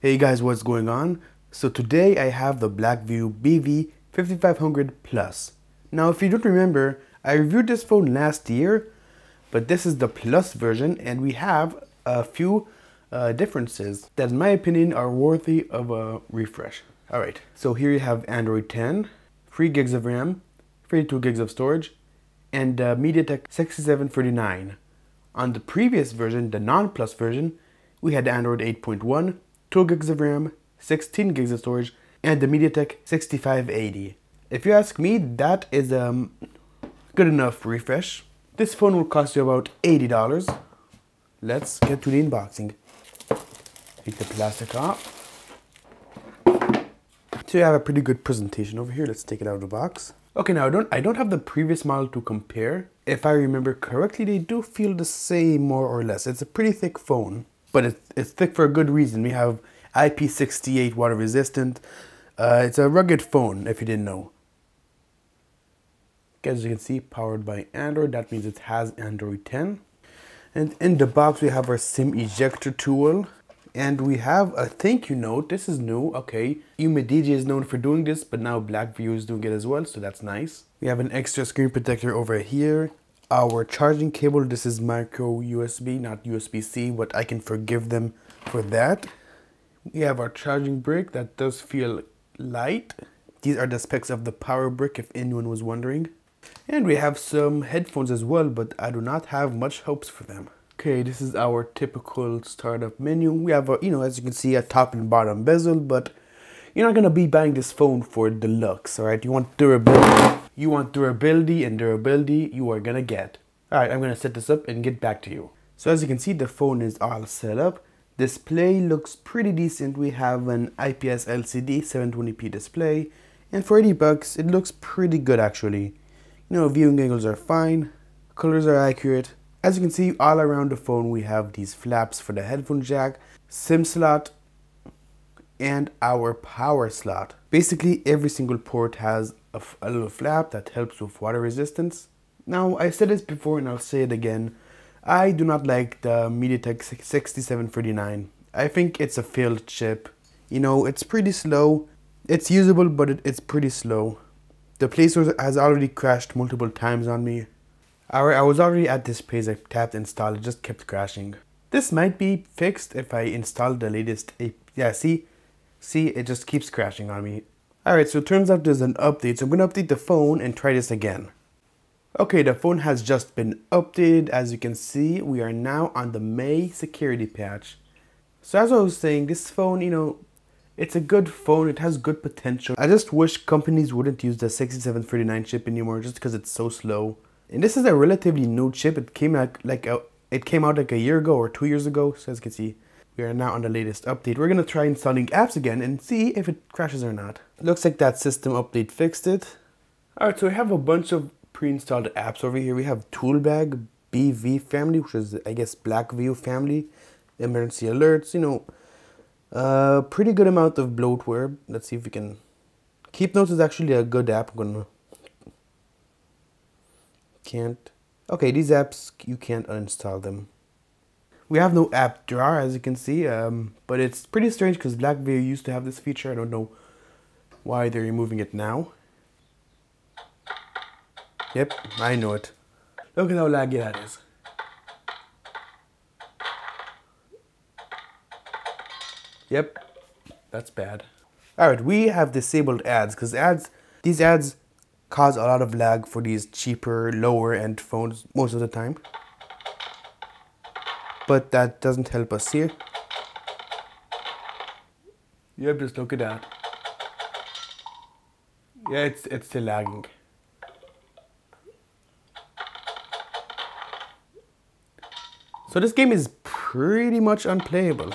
Hey guys, what's going on? So today I have the Blackview BV5500 Plus. Now if you don't remember, I reviewed this phone last year, but this is the Plus version and we have a few differences that in my opinion are worthy of a refresh. Alright, so here you have Android 10, 3 gigs of RAM, 32 gigs of storage, and MediaTek 6739. On the previous version, the non-Plus version, we had Android 8.1, 2 gigs of RAM, 16 gigs of storage, and the MediaTek 6580. If you ask me, that is a good enough refresh. This phone will cost you about $80. Let's get to the unboxing. Take the plastic off. So you have a pretty good presentation over here. Let's take it out of the box. Okay, now I don't have the previous model to compare. If I remember correctly, they do feel the same more or less. It's a pretty thick phone, but it's thick for a good reason. We have IP68 water resistant. It's a rugged phone, if you didn't know. As you can see, powered by Android. That means it has Android 10. And in the box, we have our SIM ejector tool. And we have a thank you note. This is new, okay. DJ is known for doing this, but now Blackview is doing it as well, so that's nice. We have an extra screen protector over here. Our charging cable, this is micro USB, not USB-C, but I can forgive them for that. We have our charging brick that does feel light. These are the specs of the power brick, if anyone was wondering. And we have some headphones as well, but I do not have much hopes for them. Okay, this is our typical startup menu. We have, as you can see, a top and bottom bezel, but you're not going to be buying this phone for the looks, all right? You want durability. You want durability, and durability you are going to get. All right, I'm going to set this up and get back to you. So as you can see, the phone is all set up. Display looks pretty decent. We have an IPS LCD 720p display, and for $80, it looks pretty good actually. Viewing angles are fine, colors are accurate. As you can see, all around the phone we have these flaps for the headphone jack, SIM slot, and our power slot. Basically, every single port has a little flap that helps with water resistance. Now, I said this before and I'll say it again. I do not like the MediaTek 6739. I think it's a failed chip. It's pretty slow. It's usable, but it's pretty slow. The Play Store has already crashed multiple times on me. I was already at this page. I tapped install, it just kept crashing. This might be fixed if I install the latest yeah, see, it just keeps crashing on me. Alright, so it turns out there's an update, so I'm going to update the phone and try this again. Okay, the phone has just been updated. As you can see, we are now on the May security patch. So as I was saying, this phone, it's a good phone, it has good potential. I just wish companies wouldn't use the 6739 chip anymore just because it's so slow. And this is a relatively new chip. It came out like a year ago or 2 years ago. So as you can see, we are now on the latest update. We're gonna try installing apps again and see if it crashes or not. Looks like that system update fixed it. Alright, so we have a bunch of pre-installed apps over here. We have Toolbag, BV family, which is I guess Blackview family, emergency alerts, pretty good amount of bloatware. Let's see if we can. Keep Notes is actually a good app. Can't. Okay, these apps, you can't uninstall them. We have no app drawer, as you can see, but it's pretty strange because Blackview used to have this feature. I don't know why they're removing it now. Yep, I know it. Look at how laggy that is. Yep, that's bad. Alright, we have disabled ads because these ads cause a lot of lag for these cheaper, lower end phones most of the time. But that doesn't help us here. Yep, just look at that. Yeah, it's still lagging. So this game is pretty much unplayable.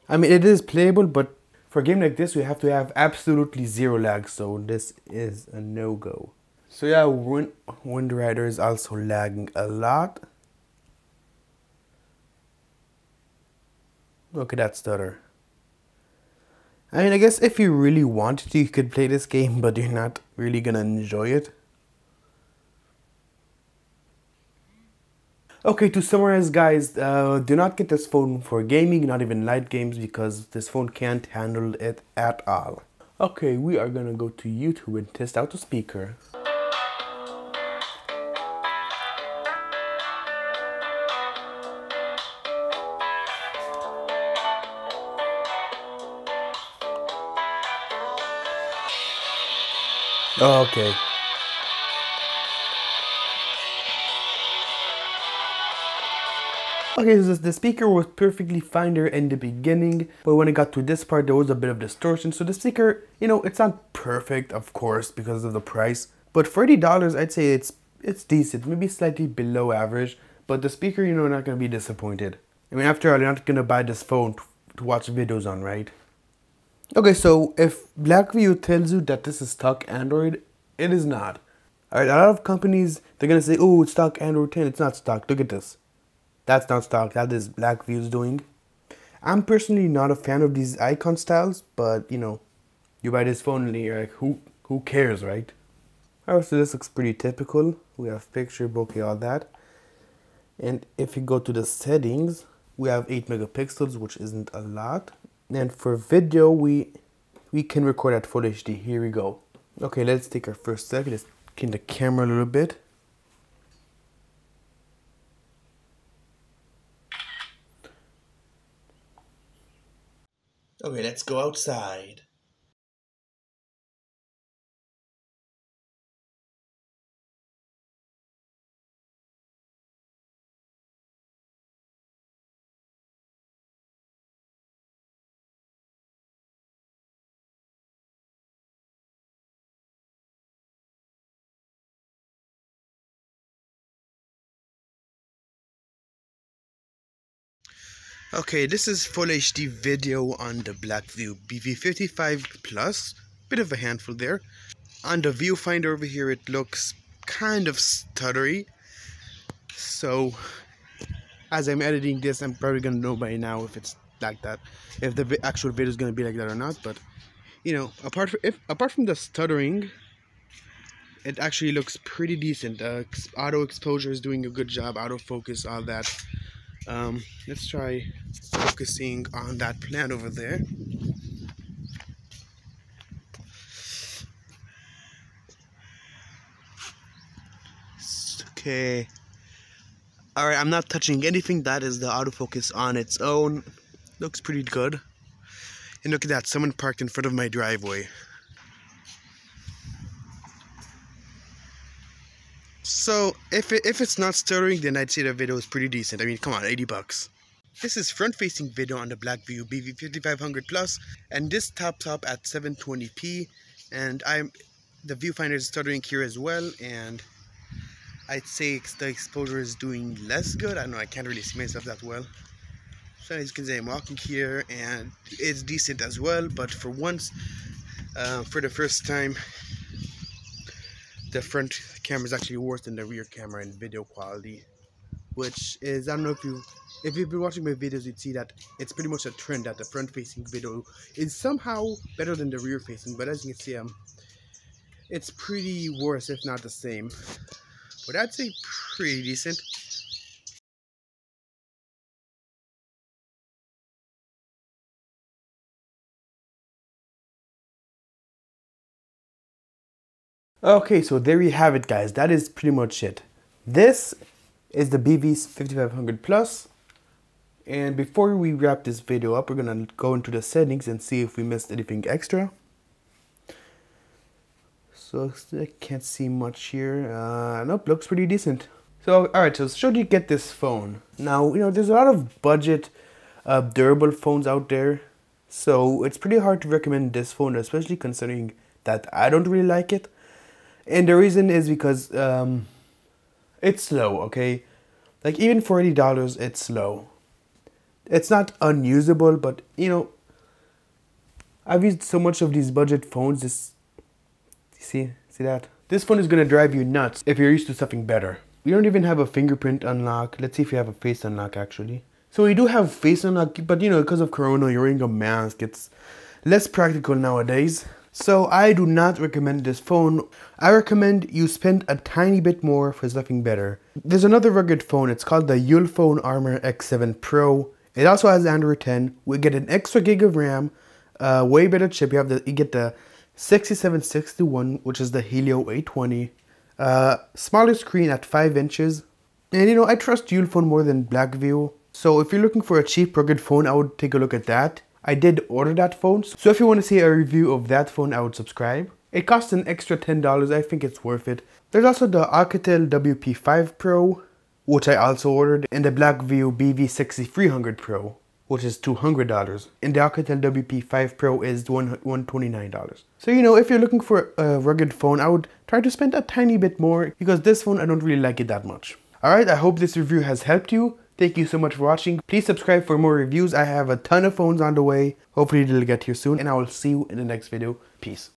I mean, it is playable, but for a game like this, we have to have absolutely zero lag, so this is a no-go. So yeah, Wind Rider is also lagging a lot. Look at that stutter. I mean, I guess if you really wanted to, you could play this game, but you're not really gonna enjoy it. Okay, to summarize guys, do not get this phone for gaming, not even light games, because this phone can't handle it at all. Okay, we are gonna go to YouTube and test out the speaker. Okay. Okay, so the speaker was perfectly fine there in the beginning, but when it got to this part, there was a bit of distortion. So the speaker, you know, it's not perfect, of course, because of the price. But for $80, I'd say it's decent, maybe slightly below average. But the speaker, you know, not gonna be disappointed. I mean, after all, you're not gonna buy this phone to watch videos on, right? Okay, so if Blackview tells you that this is stock Android, it is not. Alright, a lot of companies, they're gonna say, oh, it's stock Android 10, it's not stock, look at this. That's not stock, that is Blackview's doing. I'm personally not a fan of these icon styles, but you know, you buy this phone and you're like, who cares, right? Alright, so this looks pretty typical. We have picture, bokeh, all that. And if you go to the settings, we have 8 megapixels, which isn't a lot. And for video, we can record at Full HD. Here we go. Okay, let's take our first selfie. Let's clean the camera a little bit. Okay, let's go outside. Okay, this is Full HD video on the Blackview BV5500 Plus. Bit of a handful there. On the viewfinder over here, it looks kind of stuttery. So, as I'm editing this, I'm probably gonna know by now if it's like that, if the actual video is gonna be like that or not. But you know, apart from the stuttering, it actually looks pretty decent. Auto exposure is doing a good job. Autofocus, all that. Let's try focusing on that plant over there. Okay. Alright, I'm not touching anything. That is the autofocus on its own. Looks pretty good. And look at that, someone parked in front of my driveway. So, if it's not stuttering, then I'd say the video is pretty decent. I mean, come on, 80 bucks. This is front-facing video on the Blackview BV5500 Plus, and this tops up at 720p, and the viewfinder is stuttering here as well, and I'd say the exposure is doing less good. I don't know, I can't really see myself that well. So as you can see, I'm walking here, and it's decent as well, but for once, for the first time, the front camera is actually worse than the rear camera in video quality, which is, I don't know if you've been watching my videos, you'd see that it's pretty much a trend that the front-facing video is somehow better than the rear-facing, but as you can see, it's pretty worse, if not the same. But I'd say pretty decent. Okay, so there you have it, guys. That is pretty much it. This is the BV5500 Plus. And before we wrap this video up, we're gonna go into the settings and see if we missed anything extra. So I can't see much here. Nope, looks pretty decent. So alright, so should you get this phone? Now, you know, there's a lot of budget durable phones out there. So it's pretty hard to recommend this phone, especially considering that I don't really like it. And the reason is because it's slow, okay? Like even for $80, it's slow. It's not unusable, but you know, I've used so much of these budget phones. See that? This phone is gonna drive you nuts if you're used to something better. We don't even have a fingerprint unlock. Let's see if we have a face unlock actually. So we do have face unlock, but you know, because of Corona, you're wearing a mask. It's less practical nowadays. So I do not recommend this phone. I recommend you spend a tiny bit more for something better. There's another rugged phone. It's called the Ulefone Armor X7 Pro. It also has Android 10. We get an extra gig of RAM, way better chip. You get the 6761, which is the Helio 820. Smaller screen at 5 inches. And you know, I trust Ulefone more than Blackview. So if you're looking for a cheap rugged phone, I would take a look at that. I did order that phone, so if you want to see a review of that phone, I would subscribe. It costs an extra $10, I think it's worth it. There's also the Alcatel WP5 Pro, which I also ordered, and the Blackview BV5500 Pro, which is $200. And the Alcatel WP5 Pro is $129. So you know, if you're looking for a rugged phone, I would try to spend a tiny bit more, because this phone, I don't really like it that much. Alright, I hope this review has helped you. Thank you so much for watching. Please subscribe for more reviews. I have a ton of phones on the way. Hopefully they'll get here soon, and I will see you in the next video. Peace.